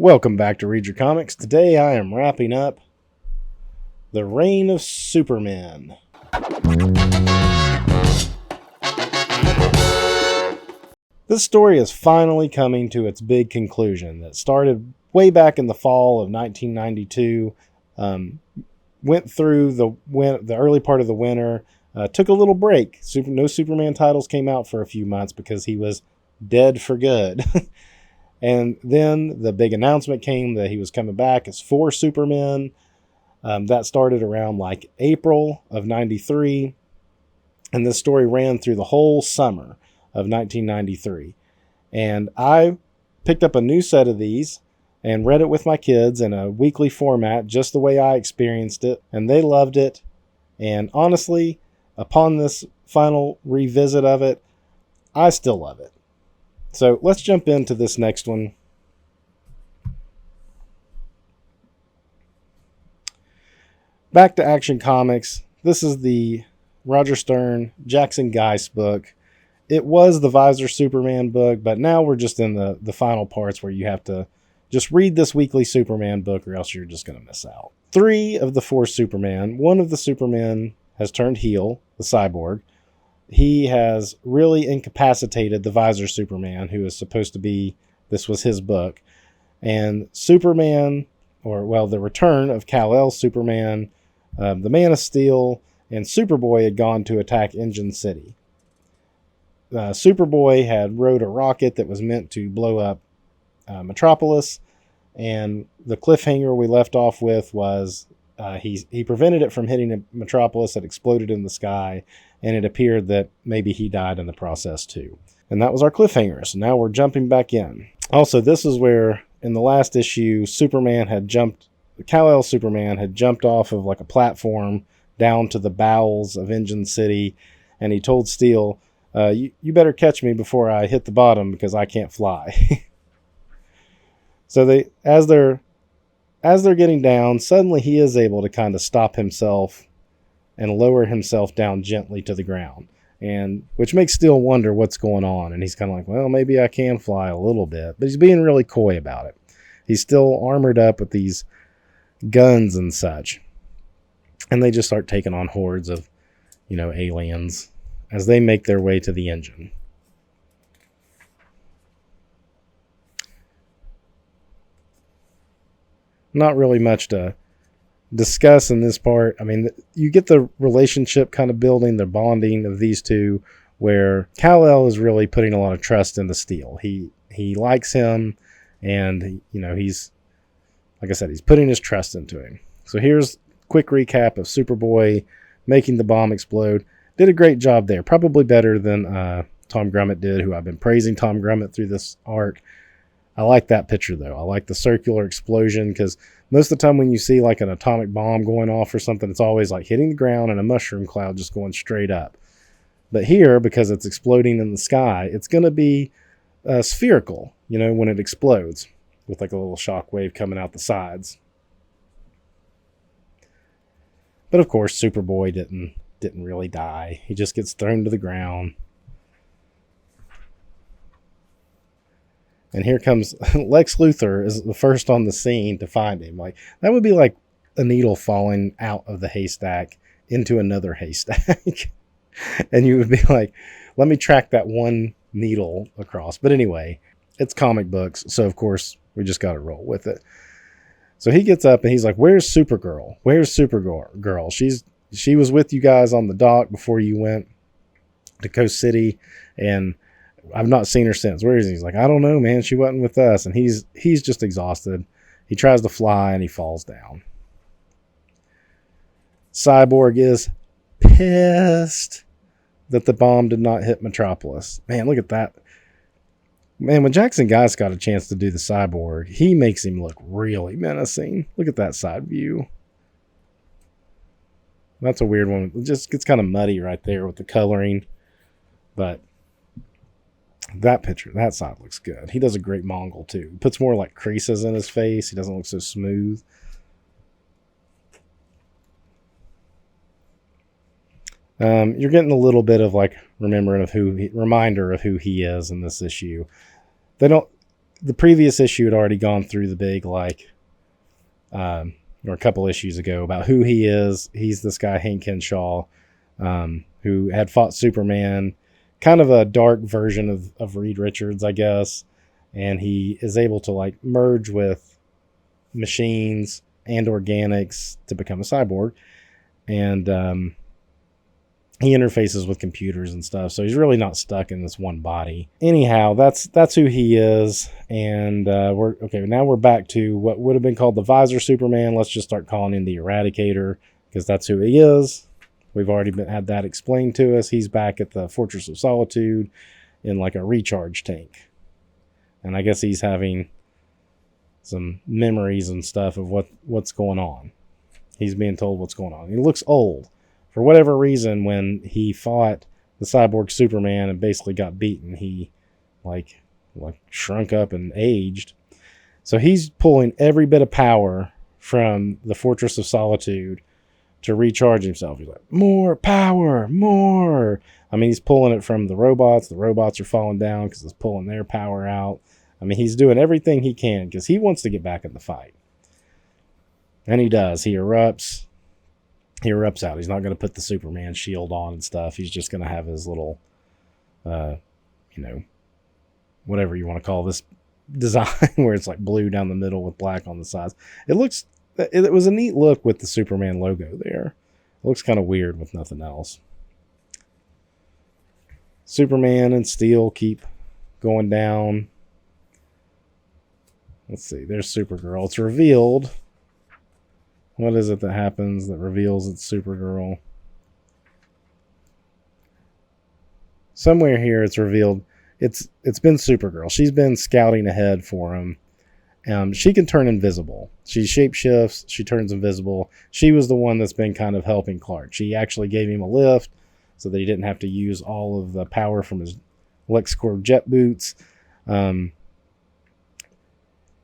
Welcome back to Read Your Comics. Today I am wrapping up The Reign of Supermen. This story is finally coming to its big conclusion that started way back in the fall of 1992, went through the early part of the winter, took a little break. No Superman titles came out for a few months because he was dead for good. And then the big announcement came that he was coming back as 4 Supermen. That started around like April of 93. And this story ran through the whole summer of 1993. And I picked up a new set of these and read it with my kids in a weekly format, just the way I experienced it. And they loved it. And honestly, upon this final revisit of it, I still love it. So let's jump into this next one. Back to Action Comics. This is the Roger Stern, Jackson Geist book. It was the Visor Superman book, but now we're just in the final parts where you have to just read this weekly Superman book or else you're just going to miss out. 3 of the 4 Superman, one of the Supermen has turned heel, the Cyborg. He has really incapacitated the Visor Superman, who is supposed to be, this was his book. And Superman, the Return of Kal-El Superman, the Man of Steel, and Superboy had gone to attack Engine City. Superboy had rode a rocket that was meant to blow up Metropolis, and the cliffhanger we left off with was he prevented it from hitting Metropolis. It exploded in the sky, and it appeared that maybe he died in the process too. And that was our cliffhanger. So now we're jumping back in. Also, this is where in the last issue, Kal-El Superman had jumped off of like a platform down to the bowels of Engine City, and he told Steel, you better catch me before I hit the bottom because I can't fly. So as they're getting down, suddenly he is able to kind of stop himself and lower himself down gently to the ground, and which makes Steel wonder what's going on. And he's kind of like, well, maybe I can fly a little bit, but he's being really coy about it. He's still armored up with these guns and such, and they just start taking on hordes of, aliens as they make their way to the engine. Not really much to discuss in this part. I mean, you get the relationship kind of building, the bonding of these two, where Kal-El is really putting a lot of trust into Steel. He likes him, and he's, like I said, he's putting his trust into him. So here's a quick recap of Superboy making the bomb explode. Did a great job there, probably better than Tom Grummett did, who I've been praising Tom Grummett through this arc. I like that picture, though. I like the circular explosion, because most of the time when you see like an atomic bomb going off or something, it's always like hitting the ground and a mushroom cloud just going straight up. But here, because it's exploding in the sky, it's going to be spherical, when it explodes, with like a little shock wave coming out the sides. But of course, Superboy didn't really die. He just gets thrown to the ground. And here comes Lex Luthor is the first on the scene to find him. Like, that would be like a needle falling out of the haystack into another haystack. And you would be like, let me track that one needle across. But anyway, it's comic books. So of course we just got to roll with it. So he gets up and he's like, where's Supergirl? Where's Supergirl? She was with you guys on the dock before you went to Coast City, and I've not seen her since. Where is he? He's like, I don't know, man. She wasn't with us. And he's just exhausted. He tries to fly and he falls down. Cyborg is pissed that the bomb did not hit Metropolis. Man, look at that. Man, when Jackson Geist got a chance to do the Cyborg, he makes him look really menacing. Look at that side view. That's a weird one. It just gets kind of muddy right there with the coloring. But that picture, that side looks good. He does a great Mongol too. He puts more like creases in his face. He doesn't look so smooth. You're getting a little bit of like reminder of who he is in this issue. the previous issue had already gone through the big, like, or a couple issues ago, about who he is. He's this guy, Hank Henshaw, who had fought Superman, kind of a dark version of Reed Richards, I guess. And he is able to, like, merge with machines and organics to become a cyborg. And he interfaces with computers and stuff, so he's really not stuck in this one body. Anyhow, that's who he is. And now we're back to what would have been called the Visor Superman. Let's just start calling him the Eradicator, because that's who he is. We've already had that explained to us. He's back at the Fortress of Solitude in like a recharge tank, and I guess he's having some memories and stuff of what's going on. He's being told what's going on. He looks old. For whatever reason, when he fought the cyborg Superman and basically got beaten, he like shrunk up and aged. So he's pulling every bit of power from the Fortress of Solitude to recharge himself. He's like, more power, more. I mean, he's pulling it from the robots. The robots are falling down because it's pulling their power out. I mean, he's doing everything he can because he wants to get back in the fight. And he does. He erupts out. He's not going to put the Superman shield on and stuff. He's just going to have his little, whatever you want to call this design, where it's like blue down the middle with black on the sides. It was a neat look with the Superman logo there. It looks kind of weird with nothing else. Superman and Steel keep going down. Let's see. There's Supergirl. It's revealed. What is it that happens that reveals it's Supergirl? Somewhere here it's revealed it's been Supergirl. She's been scouting ahead for him. She can turn invisible. She shapeshifts. She turns invisible. She was the one that's been kind of helping Clark. She actually gave him a lift so that he didn't have to use all of the power from his LexCorp jet boots.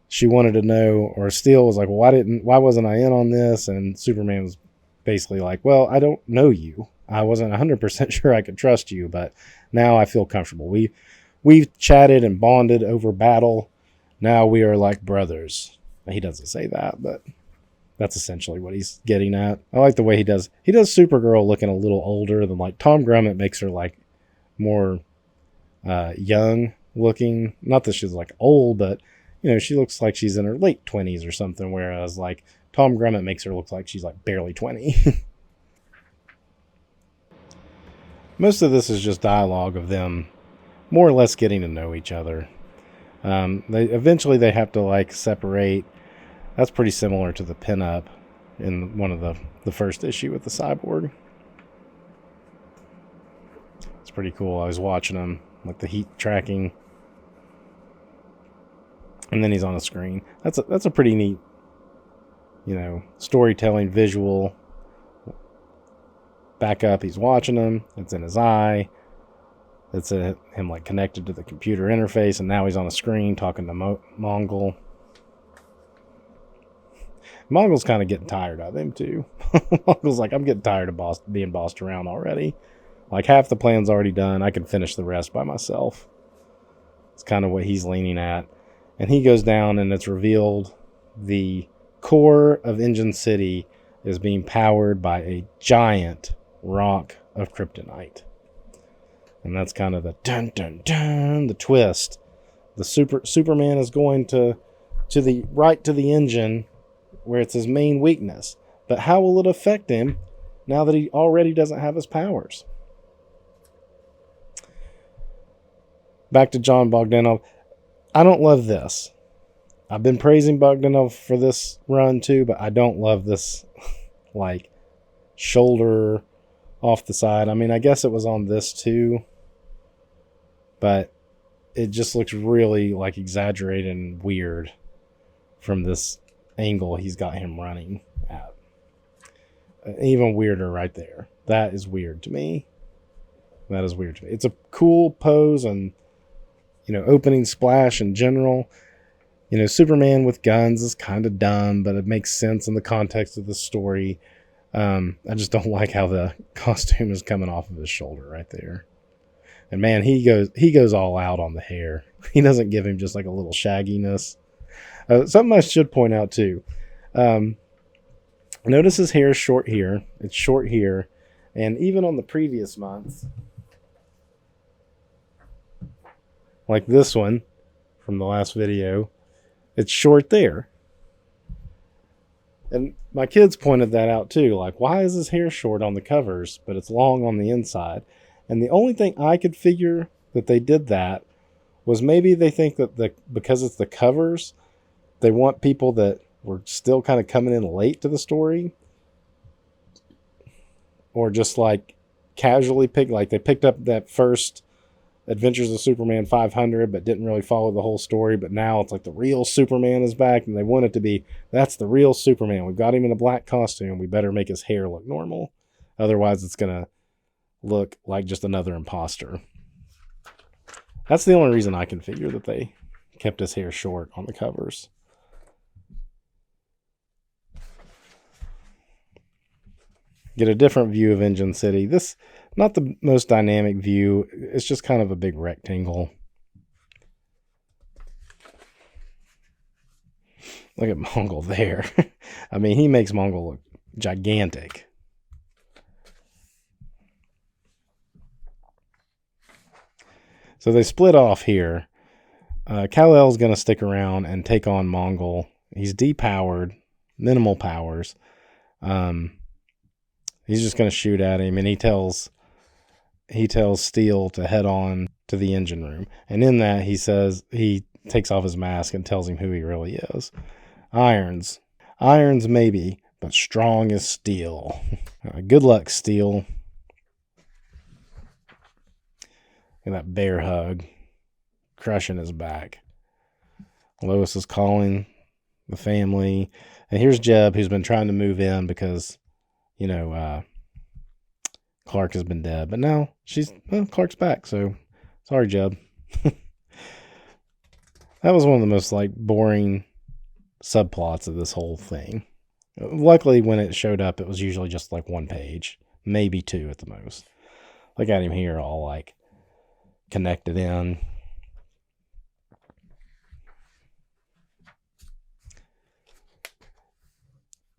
She wanted to know, or Steel was like, well, why wasn't I in on this? And Superman was basically like, well, I don't know you. I wasn't 100% sure I could trust you, but now I feel comfortable. We've chatted and bonded over battle. Now we are like brothers. He doesn't say that, but that's essentially what he's getting at. I like the way he does Supergirl looking a little older than, like, Tom Grummett makes her like more young looking. Not that she's like old, but she looks like she's in her late 20s or something, whereas like Tom Grummett makes her look like she's like barely 20. Most of this is just dialogue of them more or less getting to know each other. They eventually have to like separate. That's pretty similar to the pinup in one of the first issue with the cyborg. It's pretty cool. I was watching them, like the heat tracking. And then he's on a screen. That's a pretty neat, storytelling visual. Back up, he's watching him. It's in his eye. It's him like connected to the computer interface, and now he's on a screen talking to Mongol. Mongol's kind of getting tired of him too. Mongol's like, I'm getting tired of being bossed around already. Like, half the plan's already done. I can finish the rest by myself. It's kind of what he's leaning at. And he goes down, and it's revealed the core of Engine City is being powered by a giant rock of kryptonite. And that's kind of the dun dun dun, the twist. The Superman is going to the engine where it's his main weakness. But how will it affect him now that he already doesn't have his powers? Back to John Bogdanov. I don't love this. I've been praising Bogdanov for this run too, but I don't love this like shoulder off the side. I mean, I guess it was on this too, but it just looks really like exaggerated and weird from this angle he's got him running at. Even weirder right there. That is weird to me. It's a cool pose and opening splash in general. Superman with guns is kind of dumb, but it makes sense in the context of the story. I just don't like how the costume is coming off of his shoulder right there. And man, he goes all out on the hair. He doesn't give him just like a little shagginess. Something I should point out too. Notice his hair is short here. It's short here. And even on the previous months, like this one from the last video, it's short there. And my kids pointed that out too. Like, why is his hair short on the covers, but it's long on the inside? And the only thing I could figure that they did that was maybe they think that because it's the covers, they want people that were still kind of coming in late to the story, or just like casually like they picked up that first Adventures of Superman 500 but didn't really follow the whole story, but now it's like the real Superman is back and they want it to be, that's the real Superman. We've got him in a black costume. We better make his hair look normal. Otherwise it's going to look like just another imposter. That's the only reason I can figure that they kept his hair short on the covers. Get a different view of Engine City. This, not the most dynamic view. It's just kind of a big rectangle. Look at Mongol there. I mean, he makes Mongol look gigantic. So they split off here. Kal-El's going to stick around and take on Mongol. He's depowered, minimal powers. He's just going to shoot at him, and he tells Steel to head on to the engine room. And in that, he takes off his mask and tells him who he really is. Irons maybe, but strong as steel. Good luck, Steel. And that bear hug, crushing his back. Lois is calling the family. And here's Jeb, who's been trying to move in because, Clark has been dead. But now Clark's back. So sorry, Jeb. That was one of the most boring subplots of this whole thing. Luckily, when it showed up, it was usually just one page, maybe two at the most. Look at him here, all connected in.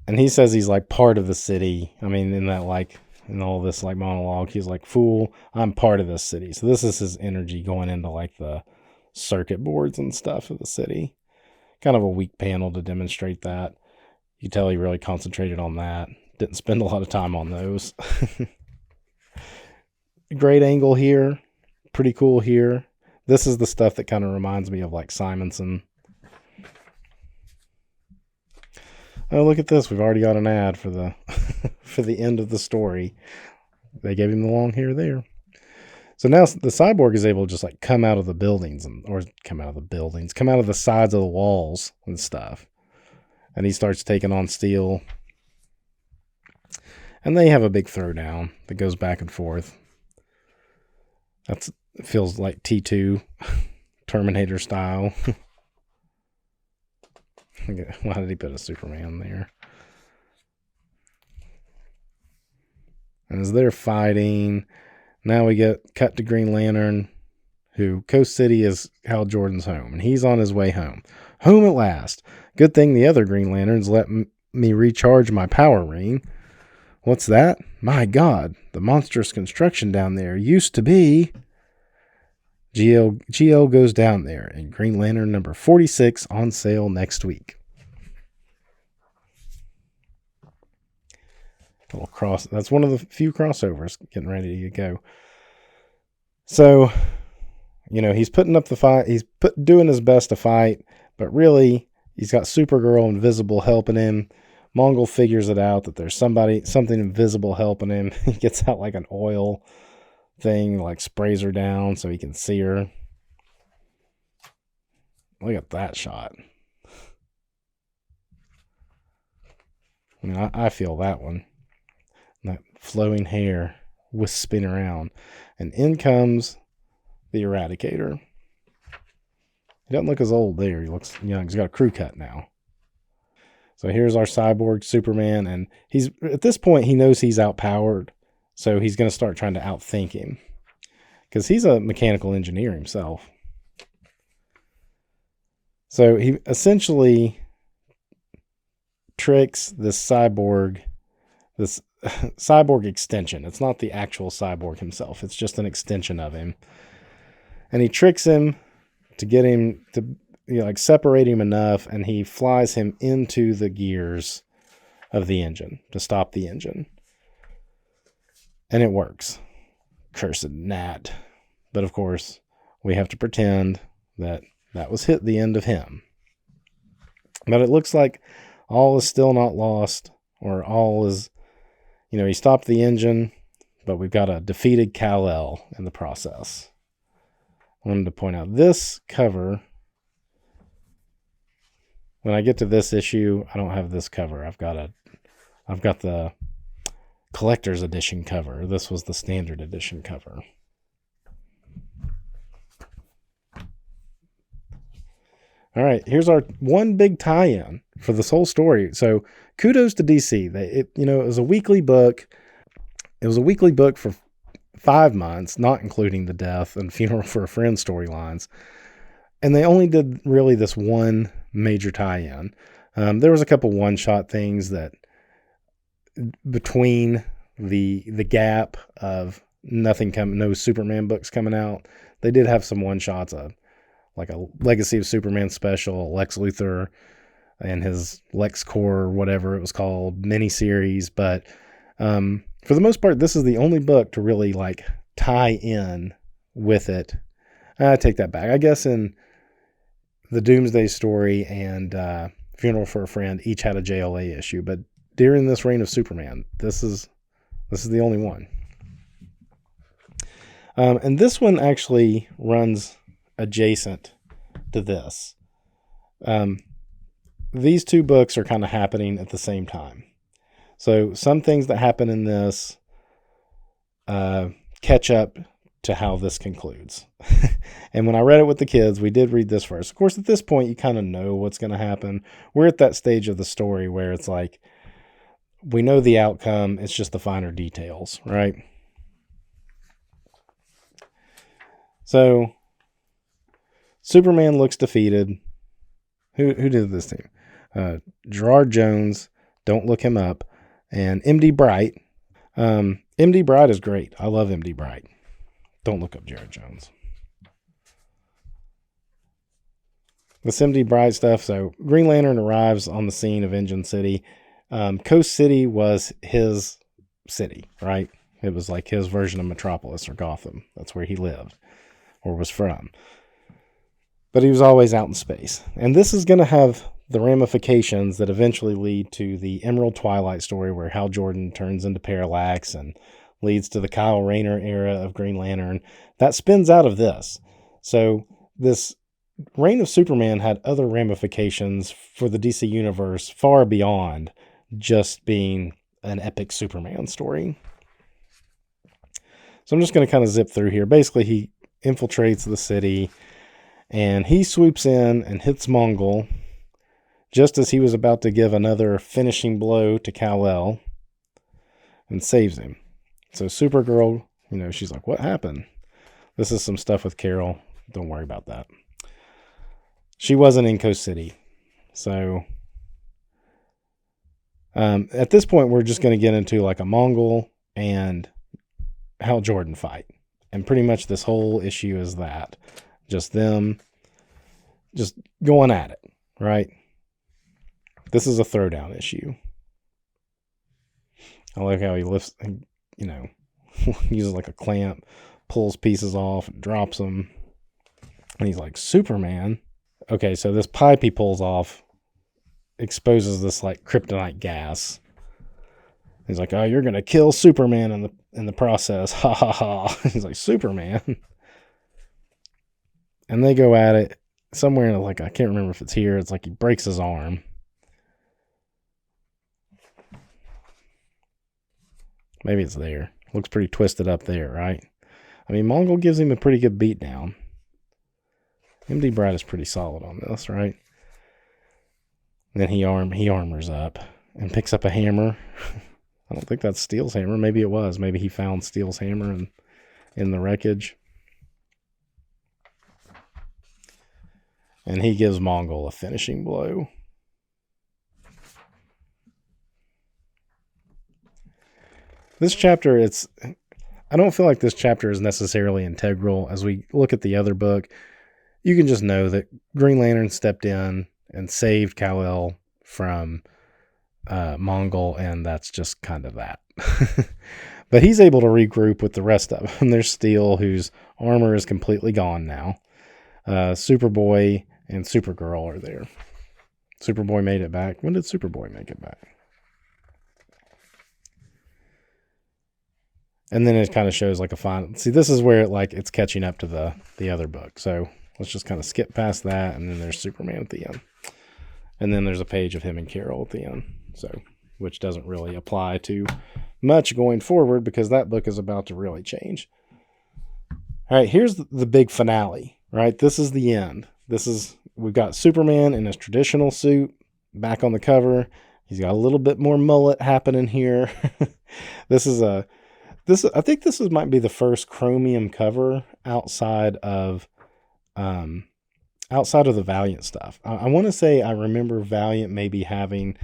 And he says he's part of the city. I mean, in that in all this monologue, he's like, "Fool, I'm part of this city." So this is his energy going into the circuit boards and stuff of the city. Kind of a weak panel to demonstrate that. You tell he really concentrated on that. Didn't spend a lot of time on those. Great angle here. Pretty cool here. This is the stuff that kind of reminds me of Simonson. Oh, look at this. We've already got an ad for the for the end of the story. They gave him the long hair there. So now the cyborg is able to just come out of the buildings come out of the sides of the walls and stuff. And he starts taking on Steel. And they have a big throwdown that goes back and forth. It feels like T2 Terminator style. Why did he put a Superman there? And as they're fighting, now we get cut to Green Lantern, who Coast City is Hal Jordan's home, and he's on his way home. Home at last. Good thing the other Green Lanterns let me recharge my power ring. What's that? My God, the monstrous construction down there used to be... GL goes down there, and Green Lantern number 46 on sale next week. That's one of the few crossovers getting ready to go. So, he's putting up the fight. He's doing his best to fight, but really, he's got Supergirl invisible helping him. Mongol figures it out that there's something invisible helping him. He gets out an oil thing, sprays her down so he can see her. Look at that shot. I mean, I feel that one. That flowing hair wisping around. And in comes the Eradicator. He doesn't look as old there. He looks young. He's got a crew cut now. So here's our cyborg Superman, and he's at this point he knows he's outpowered, so he's going to start trying to outthink him. because he's a mechanical engineer himself. So he essentially tricks this cyborg extension. It's not the actual cyborg himself. It's just an extension of him. And he tricks him to get him to, separate him enough, and he flies him into the gears of the engine to stop the engine. And it works. Cursed gnat. But of course, we have to pretend that was the end of him. But it looks like all is still not lost, or all is, he stopped the engine, but we've got a defeated Kal-El in the process. I wanted to point out this cover. When I get to this issue, I don't have this cover. I've got the collector's edition cover. This was the standard edition cover. All right, here's our one big tie-in for this whole story. So kudos to DC. It was a weekly book. It was a weekly book for 5 months, not including the death and funeral for a friend storylines. And they only did really this one major tie-in. There was a couple one-shot things that between the gap of no Superman books coming out, they did have some one-shots of like a Legacy of Superman special, Lex Luthor and his LexCorp, whatever it was called, miniseries. But for the most part, this is the only book to really tie in with it. I take that back. I guess in the Doomsday Story and Funeral for a Friend each had a JLA issue, but during this reign of Superman, this is the only one. And this one actually runs adjacent to this. These two books are kind of happening at the same time. So some things that happen in this catch up to how this concludes. And when I read it with the kids, we did read this first. Of course, at this point, you kind of know what's going to happen. We're at that stage of the story where it's like, we know the outcome. It's just the finer details, right? So Superman looks defeated. Who did this thing? Gerard Jones. Don't look him up. And MD Bright. MD Bright is great. I love MD Bright. Don't look up Gerard Jones. This MD Bright stuff. So Green Lantern arrives on the scene of Engine City. Coast City was his city, right? It was like his version of Metropolis or Gotham. That's where he lived or was from. But he was always out in space. And this is going to have the ramifications that eventually lead to the Emerald Twilight story where Hal Jordan turns into Parallax and leads to the Kyle Rayner era of Green Lantern. That spins out of this. So this Reign of Superman had other ramifications for the DC universe far beyond just being an epic Superman story. So I'm just going to kind of zip through here. Basically, he infiltrates the city and he swoops in and hits Mongol just as he was about to give another finishing blow to Kal-El and saves him. So Supergirl, she's like, what happened? This is some stuff with Carol. Don't worry about that. She wasn't in Coast City. So at this point, we're just going to get into like a Mongol and Hal Jordan fight. And pretty much this whole issue is that. Just them just going at it, right? This is a throwdown issue. I like how he lifts, uses like a clamp, pulls pieces off, drops them. And he's like, Superman. Okay, so this pipe he pulls off exposes this like kryptonite gas. He's like, oh, you're going to kill Superman in the process. Ha ha ha. He's like, Superman. And they go at it somewhere in I can't remember if it's here. It's like he breaks his arm. Maybe it's there. Looks pretty twisted up there, right? I mean, Mongol gives him a pretty good beat down. MD Bright is pretty solid on this, right? And then he armors up and picks up a hammer. I don't think that's Steel's hammer. Maybe it was. Maybe he found Steel's hammer in the wreckage. And he gives Mongol a finishing blow. This chapter, I don't feel like this chapter is necessarily integral. As we look at the other book, you can just know that Green Lantern stepped in and saved Kal-El from Mongol, and that's just kind of that. But he's able to regroup with the rest of them. There's Steel, whose armor is completely gone now. Superboy and Supergirl are there. Superboy made it back. When did Superboy make it back? And then it kind of shows like a final. See, this is where it's catching up to the other book. So let's just kind of skip past that, and then there's Superman at the end. And then there's a page of him and Carol at the end. So, which doesn't really apply to much going forward because that book is about to really change. All right, here's the big finale, right? This is the end. We've got Superman in his traditional suit back on the cover. He's got a little bit more mullet happening here. I think this might be the first chromium cover outside of the Valiant stuff. I want to say I remember Valiant maybe having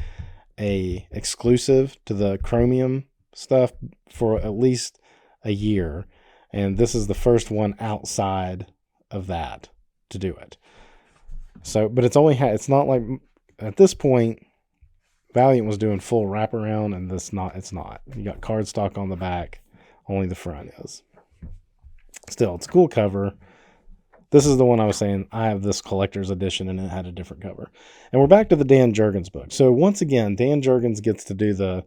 a exclusive to the chromium stuff for at least a year, and this is the first one outside of that to do it. So, but it's not like at this point Valiant was doing full wraparound, and it's not. You got cardstock on the back, only the front is. Still, it's a cool cover. This is the one I was saying, I have this collector's edition and it had a different cover. And we're back to the Dan Jurgens book. So once again, Dan Jurgens gets to do the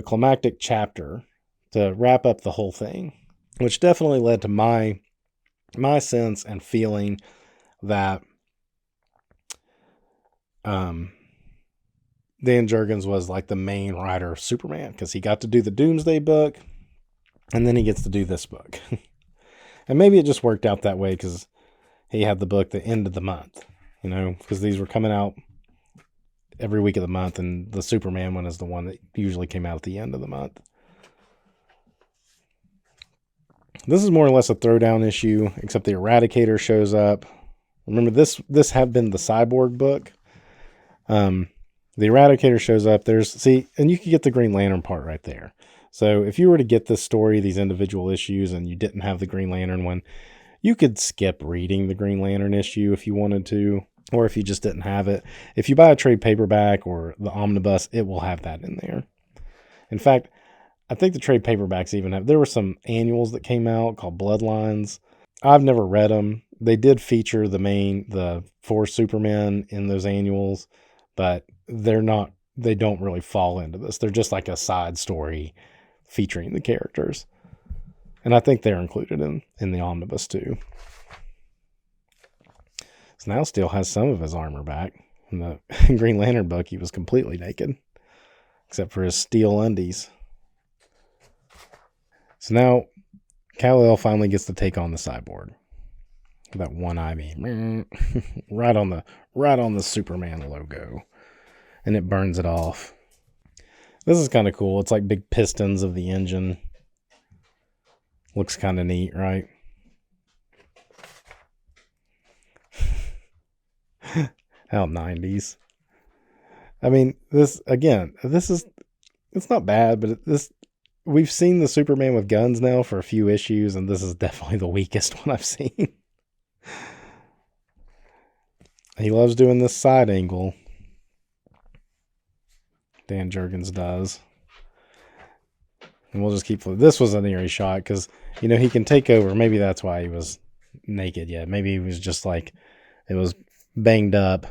climactic chapter to wrap up the whole thing, which definitely led to my sense and feeling that Dan Jurgens was like the main writer of Superman, because he got to do the Doomsday book and then he gets to do this book. And maybe it just worked out that way because he had the book the end of the month, because these were coming out every week of the month, and the Superman one is the one that usually came out at the end of the month. This is more or less a throwdown issue, except the Eradicator shows up. Remember, this had been the Cyborg book. The Eradicator shows up. And you can get the Green Lantern part right there. So if you were to get this story, these individual issues, and you didn't have the Green Lantern one, you could skip reading the Green Lantern issue if you wanted to, or if you just didn't have it. If you buy a trade paperback or the omnibus, it will have that in there. In fact, I think the trade paperbacks even there were some annuals that came out called Bloodlines. I've never read them. They did feature the 4 Supermen in those annuals, but they don't really fall into this. They're just like a side story featuring the characters. And I think they're included in the omnibus too. So now Steel has some of his armor back. In the Green Lantern book, he was completely naked, except for his steel undies. So now Kal-El finally gets to take on the Cyborg. That one eye beam right on the Superman logo, and it burns it off. This is kind of cool. It's like big pistons of the engine. Looks kind of neat, right? How 90s. I mean, it's not bad, but we've seen the Superman with guns now for a few issues, and this is definitely the weakest one I've seen. He loves doing this side angle. Dan Jurgens does. And we'll just keep... This was an eerie shot because, he can take over. Maybe that's why he was naked yet. Maybe he was just like... It was banged up.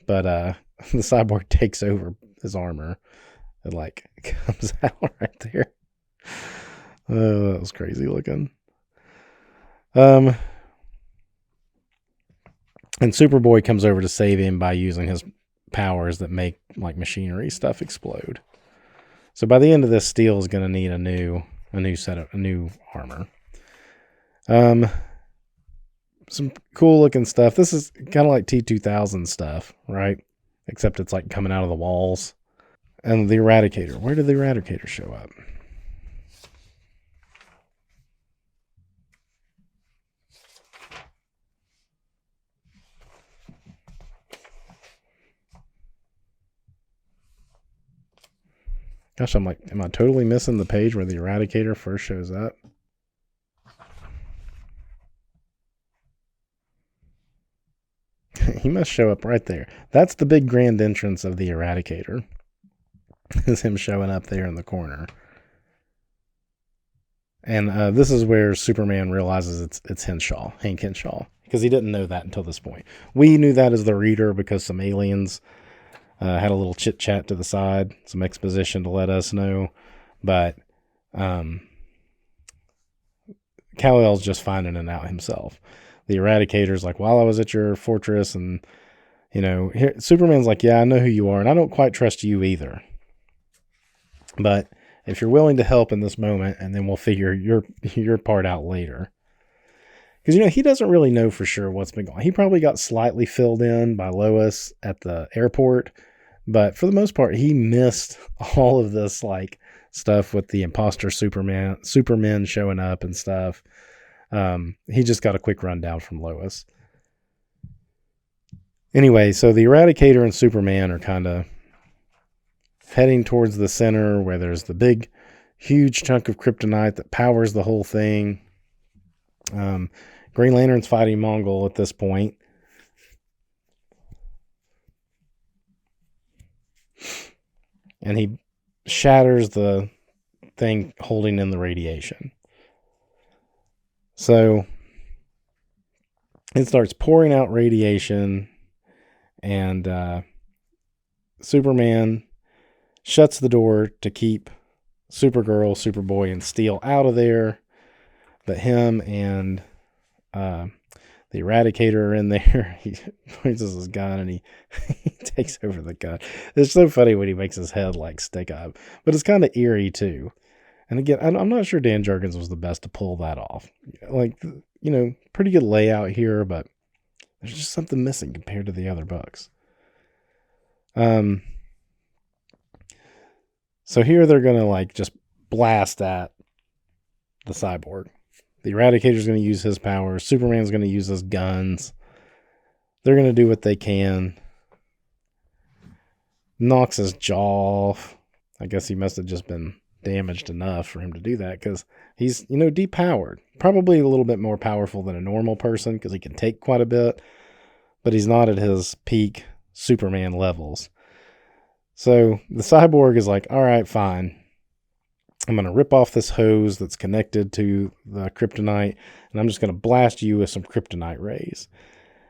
But the Cyborg takes over his armor. It comes out right there. Oh, that was crazy looking. And Superboy comes over to save him by using his powers that make machinery stuff explode. So by the end of this, Steel is going to need a new armor. Some cool looking stuff. This is kind of like T2000 stuff, right? Except it's coming out of the walls. And the Eradicator. Where did the Eradicator show up? Gosh, I'm like, am I totally missing the page where the Eradicator first shows up? He must show up right there. That's the big grand entrance of the Eradicator. Is him showing up there in the corner. And this is where Superman realizes it's Henshaw, Hank Henshaw, because he didn't know that until this point. We knew that as the reader because some aliens had a little chit chat to the side, some exposition to let us know. But Kal-El's just finding it out himself. The Eradicator's like, while I was at your fortress, and here, Superman's like, yeah, I know who you are, and I don't quite trust you either. But if you're willing to help in this moment, and then we'll figure your part out later. Because, he doesn't really know for sure what's been going on. He probably got slightly filled in by Lois at the airport, but for the most part, he missed all of this, like, stuff with the imposter Supermen showing up and stuff. He just got a quick rundown from Lois. Anyway, so the Eradicator and Superman are kind of heading towards the center where there's the big, huge chunk of kryptonite that powers the whole thing. Green Lantern's fighting Mongol at this point. And he shatters the thing holding in the radiation. So it starts pouring out radiation, and Superman shuts the door to keep Supergirl, Superboy, and Steel out of there. But him and the Eradicator are in there. He points his gun and he takes over the gun. It's so funny when he makes his head like stick up, but it's kind of eerie too. And again, I'm not sure Dan Jurgens was the best to pull that off. Like, pretty good layout here, but there's just something missing compared to the other books. So here they're going to like just blast at the cyborg. The Eradicator's going to use his powers. Superman's going to use his guns. They're going to do what they can. Knocks his jaw off. I guess he must have just been damaged enough for him to do that, because he's, depowered. Probably a little bit more powerful than a normal person, because he can take quite a bit, but he's not at his peak Superman levels. So the cyborg is like, all right, fine. I'm going to rip off this hose that's connected to the kryptonite, and I'm just going to blast you with some kryptonite rays.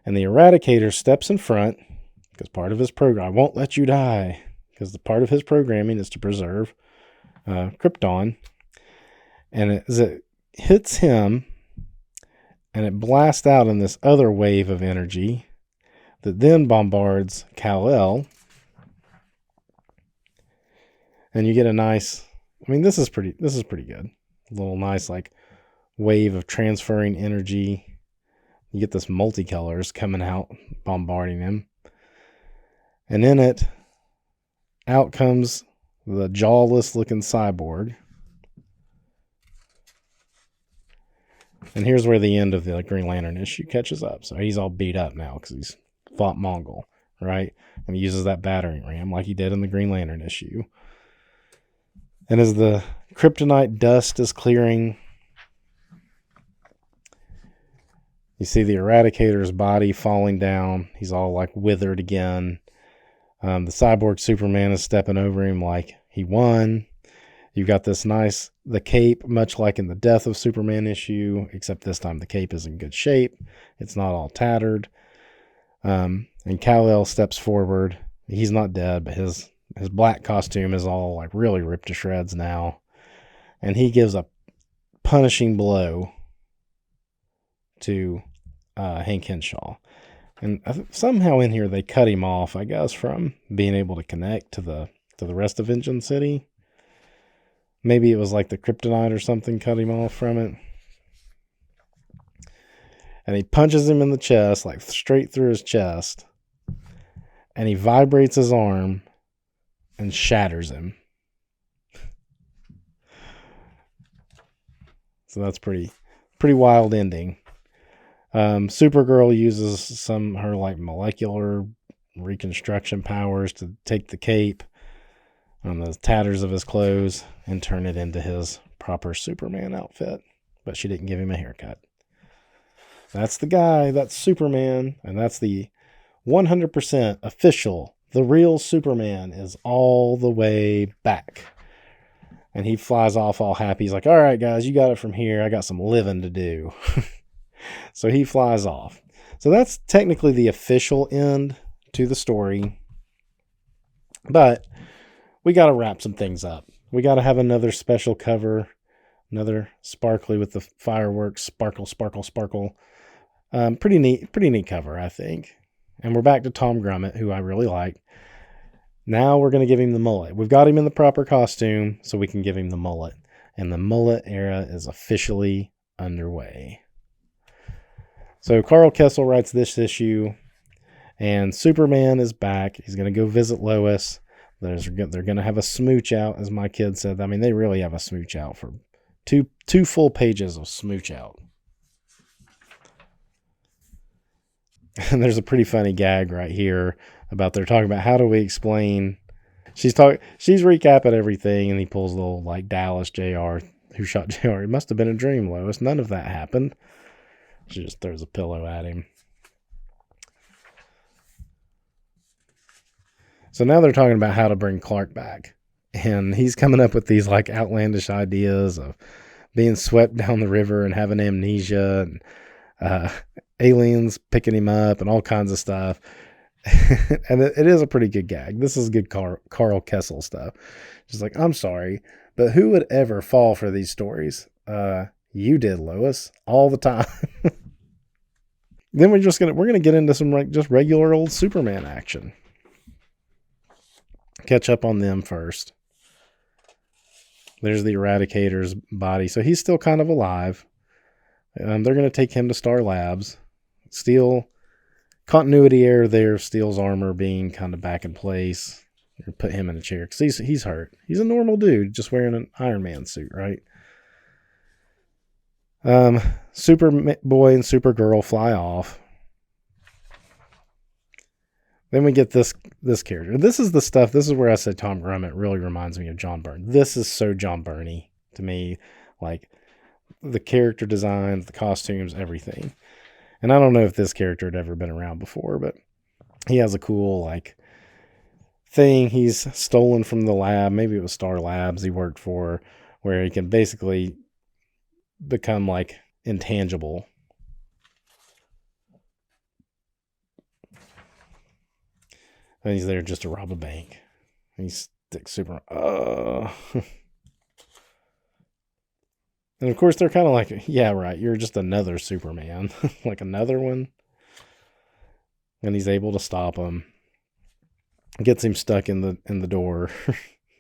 And the Eradicator steps in front, because part of his program, I won't let you die, because the part of his programming is to preserve Krypton. And as it hits him, and it blasts out in this other wave of energy that then bombards Kal-El. And you get a nice, this is pretty good. A little nice, like, wave of transferring energy. You get this multicolors coming out, bombarding him. And in it, out comes the jawless looking cyborg. And here's where the end of the Green Lantern issue catches up. So he's all beat up now because he's fought Mongol, right? And he uses that battering ram like he did in the Green Lantern issue. And as the kryptonite dust is clearing, you see the Eradicator's body falling down. He's all like withered again. The cyborg Superman is stepping over him like he won. You've got the cape, much like in the Death of Superman issue, except this time the cape is in good shape. It's not all tattered. And Kal-El steps forward. He's not dead, but his black costume is all like really ripped to shreds now. And he gives a punishing blow to Hank Henshaw. And somehow in here they cut him off, I guess, from being able to connect to the rest of Engine City. Maybe it was like the kryptonite or something cut him off from it. And he punches him in the chest, like straight through his chest. And he vibrates his arm and shatters him. So that's pretty wild ending. Supergirl uses her like molecular reconstruction powers to take the cape. on the tatters of his clothes and turn it into his proper Superman outfit. But she didn't give him a haircut. That's the guy. That's Superman. And that's the 100% official. The real Superman is all the way back. And he flies off all happy. He's like, all right, guys, you got it from here. I got some living to do. So he flies off. So that's technically the official end to the story. But we got to wrap some things up. We got to have another special cover. Another sparkly with the fireworks. Sparkle, sparkle, sparkle. Pretty neat cover, I think. And we're back to Tom Grummett, who I really like. Now we're going to give him the mullet. We've got him in the proper costume, so we can give him the mullet. And the mullet era is officially underway. So Carl Kessel writes this issue, and Superman is back. He's going to go visit Lois. They're going to have a smooch out, as my kid said. I mean, they really have a smooch out for two full pages of smooch out. And there's a pretty funny gag right here about they're talking about how do we explain. She's recapping everything, and he pulls a little like Dallas Jr. Who shot Jr. It must have been a dream, Lois. None of that happened. She just throws a pillow at him. So now they're talking about how to bring Clark back, and he's coming up with these like outlandish ideas of being swept down the river and having amnesia, and aliens picking him up and all kinds of stuff. And it is a pretty good gag. This is good Carl Kessel stuff. She's like, I'm sorry, but who would ever fall for these stories? You did, Lois, all the time. Then we're gonna get into some just regular old Superman action. Catch up on them first. There's the Eradicator's body, so he's still kind of alive. They're going to take him to Star Labs. Steel, continuity error there, Steel's armor being kind of back in place. Put him in a chair because he's hurt. He's a normal dude, just wearing an Iron Man suit, right? Superboy and Supergirl fly off. Then we get this character. This is the stuff. This is where I said Tom Grummett really reminds me of John Byrne. This is so John Byrne to me, like the character designs, the costumes, everything. And I don't know if this character had ever been around before, but he has a cool like thing he's stolen from the lab. Maybe it was Star Labs he worked for, where he can basically become like intangible. And he's there just to rob a bank. And he sticks And of course they're kind of like, yeah, right, you're just another Superman. Like another one. And he's able to stop him. Gets him stuck in the door.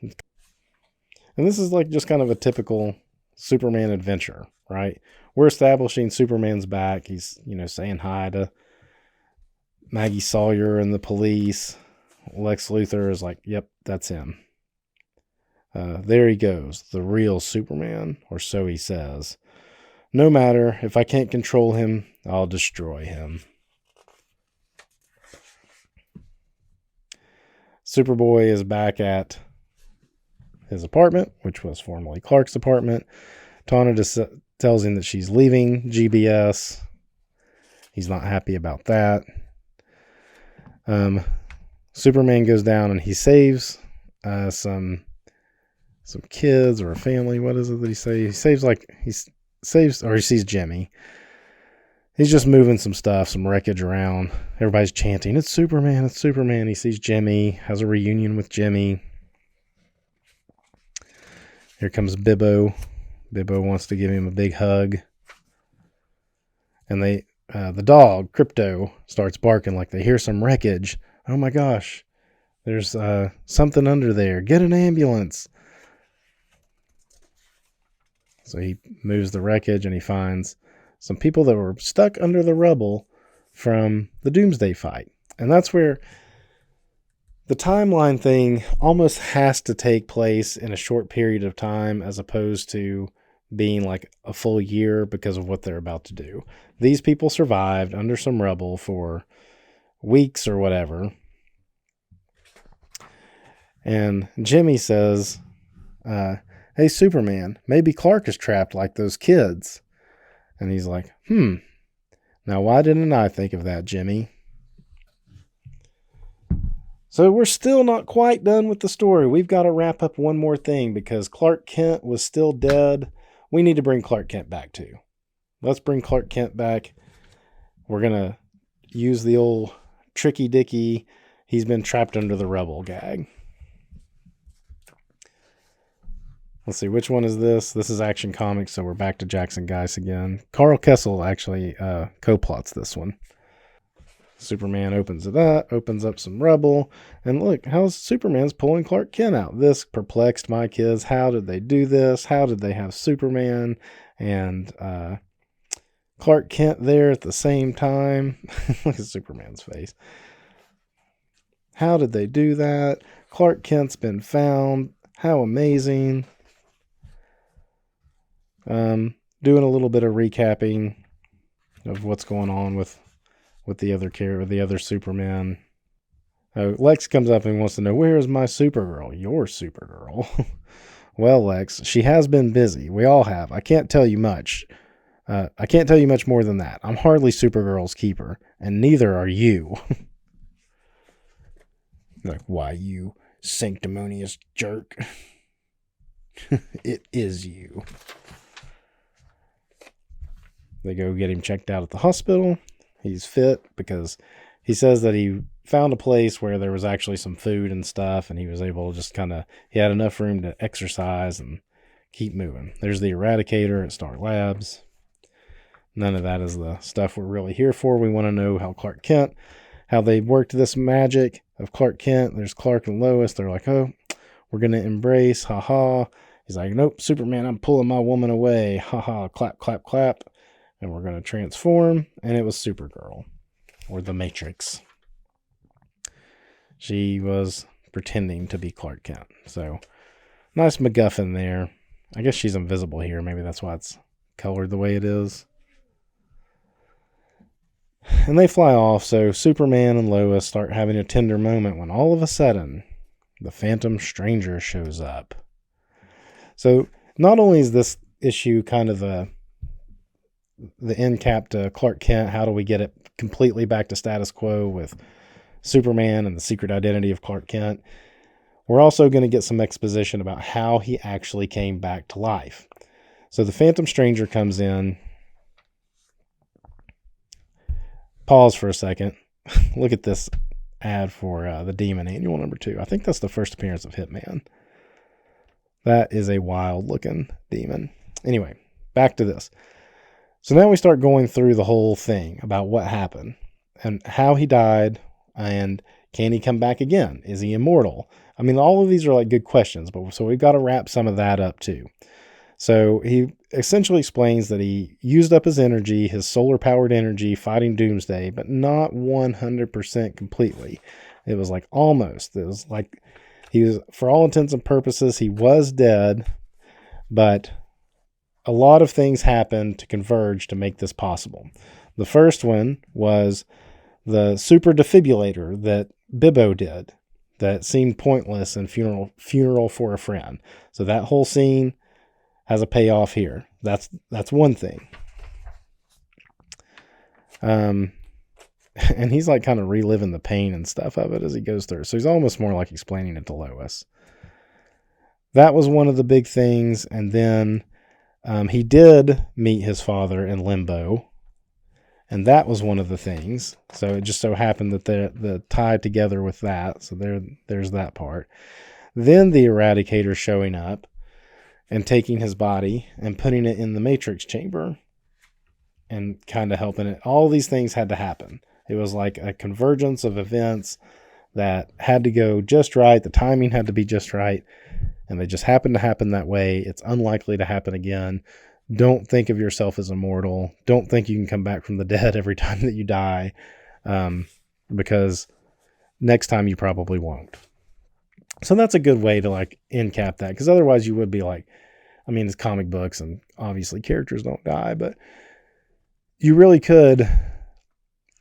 And this is like just kind of a typical Superman adventure, right? We're establishing Superman's back. He's, saying hi to Maggie Sawyer and the police. Lex Luthor is like, yep, that's him. There he goes, the real Superman, or so he says. No matter, if I can't control him, I'll destroy him. Superboy is back at his apartment, which was formerly Clark's apartment. Tana just tells him that she's leaving GBS. He's not happy about that. Superman goes down and he saves some kids or a family. What is it that he saves? He saves, or he sees Jimmy. He's just moving some stuff, some wreckage around. Everybody's chanting, "It's Superman, it's Superman." He sees Jimmy, has a reunion with Jimmy. Here comes Bibbo. Bibbo wants to give him a big hug. And the dog, Crypto, starts barking like they hear some wreckage. Oh my gosh, there's something under there. Get an ambulance. So he moves the wreckage and he finds some people that were stuck under the rubble from the Doomsday fight. And that's where the timeline thing almost has to take place in a short period of time as opposed to being like a full year because of what they're about to do. These people survived under some rubble for weeks or whatever. And Jimmy says, hey, Superman, maybe Clark is trapped like those kids. And he's like, now why didn't I think of that, Jimmy? So we're still not quite done with the story. We've got to wrap up one more thing because Clark Kent was still dead. We need to bring Clark Kent back too. Let's bring Clark Kent back. We're going to use the old tricky dicky. He's been trapped under the rubble gag. Let's see, which one is this? This is Action Comics, so we're back to Jackson Guice again. Carl Kessel actually co-plots this one. Superman opens it up, opens up some rubble, and look, how's Superman's pulling Clark Kent out? This perplexed my kids. How did they do this? How did they have Superman and Clark Kent there at the same time? Look at Superman's face. How did they do that? Clark Kent's been found. How amazing. Doing a little bit of recapping of what's going on with the other Superman. Lex comes up and wants to know, where is my Supergirl? Your Supergirl. Well, Lex, she has been busy. We all have. I can't tell you much. I can't tell you much more than that. I'm hardly Supergirl's keeper, and neither are you. Like, why, you sanctimonious jerk? It is you. They go get him checked out at the hospital. He's fit because he says that he found a place where there was actually some food and stuff, and he was able to just he had enough room to exercise and keep moving. There's the Eradicator at Star Labs. None of that is the stuff we're really here for. We want to know how Clark Kent, how they worked this magic of Clark Kent. There's Clark and Lois. They're like, oh, we're going to embrace. Ha ha. He's like, nope, Superman, I'm pulling my woman away. Ha ha. Clap, clap, clap. And we're going to transform. And it was Supergirl, or the Matrix. She was pretending to be Clark Kent. So, nice MacGuffin there. I guess she's invisible here. Maybe that's why it's colored the way it is. And they fly off. So, Superman and Lois start having a tender moment when all of a sudden, the Phantom Stranger shows up. So, not only is this issue kind of the end cap to Clark Kent, how do we get it completely back to status quo with Superman and the secret identity of Clark Kent, we're also going to get some exposition about how he actually came back to life. So the Phantom Stranger comes in. Pause for a second. Look at this ad for the Demon Annual #2. I think that's the first appearance of Hitman. That is a wild looking demon. Anyway, back to this. So now we start going through the whole thing about what happened and how he died, and can he come back again? Is he immortal? I mean, all of these are like good questions, but so we've got to wrap some of that up too. So he essentially explains that he used up his energy, his solar powered energy fighting Doomsday, but not 100% completely. It was like almost. It was like he was, for all intents and purposes, he was dead, but a lot of things happened to converge to make this possible. The first one was the super defibrillator that Bibbo did that seemed pointless in Funeral for a Friend. So that whole scene has a payoff here. That's one thing. And he's like kind of reliving the pain and stuff of it as he goes through. So he's almost more like explaining it to Lois. That was one of the big things. And then he did meet his father in Limbo, and that was one of the things. So it just so happened that the tied together with that. So there's that part. Then the Eradicator showing up and taking his body and putting it in the Matrix chamber and kind of helping it. All these things had to happen. It was like a convergence of events that had to go just right. The timing had to be just right. And they just happen to happen that way. It's unlikely to happen again. Don't think of yourself as immortal. Don't think you can come back from the dead every time that you die, because next time you probably won't. So that's a good way to like end cap that, because otherwise you would be like, I mean, it's comic books and obviously characters don't die, but you really could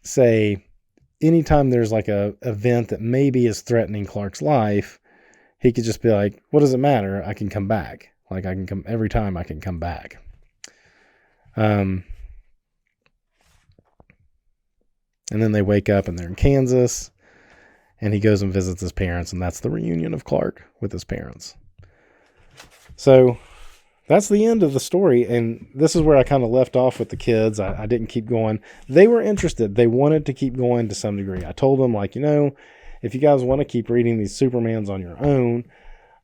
say anytime there's like a event that maybe is threatening Clark's life, he could just be like, what does it matter? I can come back. Like, I can come every time I can come back. And then they wake up and they're in Kansas, and he goes and visits his parents, and that's the reunion of Clark with his parents. So that's the end of the story, and this is where I kind of left off with the kids. I didn't keep going. They were interested. They wanted to keep going to some degree. I told them, like, if you guys want to keep reading these Supermans on your own,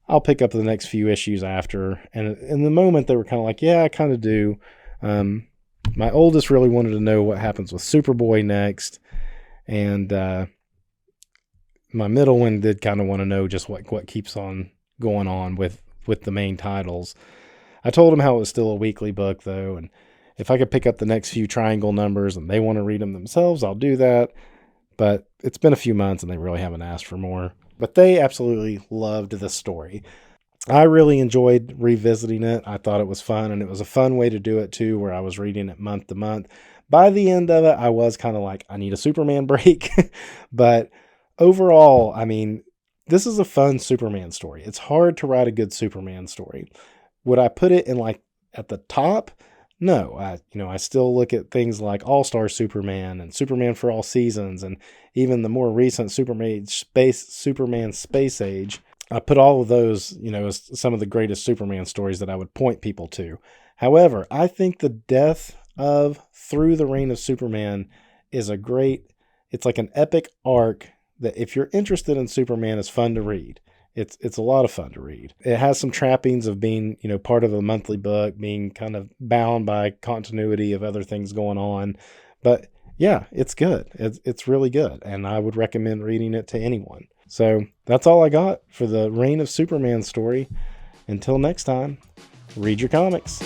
I'll pick up the next few issues after. And in the moment, they were kind of like, yeah, I kind of do. My oldest really wanted to know what happens with Superboy next, and my middle one did kind of want to know just what keeps on going on with the main titles. I told him how it was still a weekly book, though, and if I could pick up the next few Triangle numbers and they want to read them themselves, I'll do that. But it's been a few months and they really haven't asked for more. But they absolutely loved this story. I really enjoyed revisiting it. I thought it was fun, and it was a fun way to do it too, where I was reading it month to month. By the end of it, I was kind of like, I need a Superman break. But overall, I mean, this is a fun Superman story. It's hard to write a good Superman story. Would I put it in like at the top? No, I still look at things like All-Star Superman and Superman for All Seasons, and even the more recent Superman Space Age. I put all of those, as some of the greatest Superman stories that I would point people to. However, I think the death of Through the Reign of Superman is it's like an epic arc that if you're interested in Superman is fun to read. It's a lot of fun to read. It has some trappings of being, part of a monthly book, being kind of bound by continuity of other things going on. But yeah, it's good. It's really good. And I would recommend reading it to anyone. So that's all I got for the Reign of Superman story. Until next time, read your comics.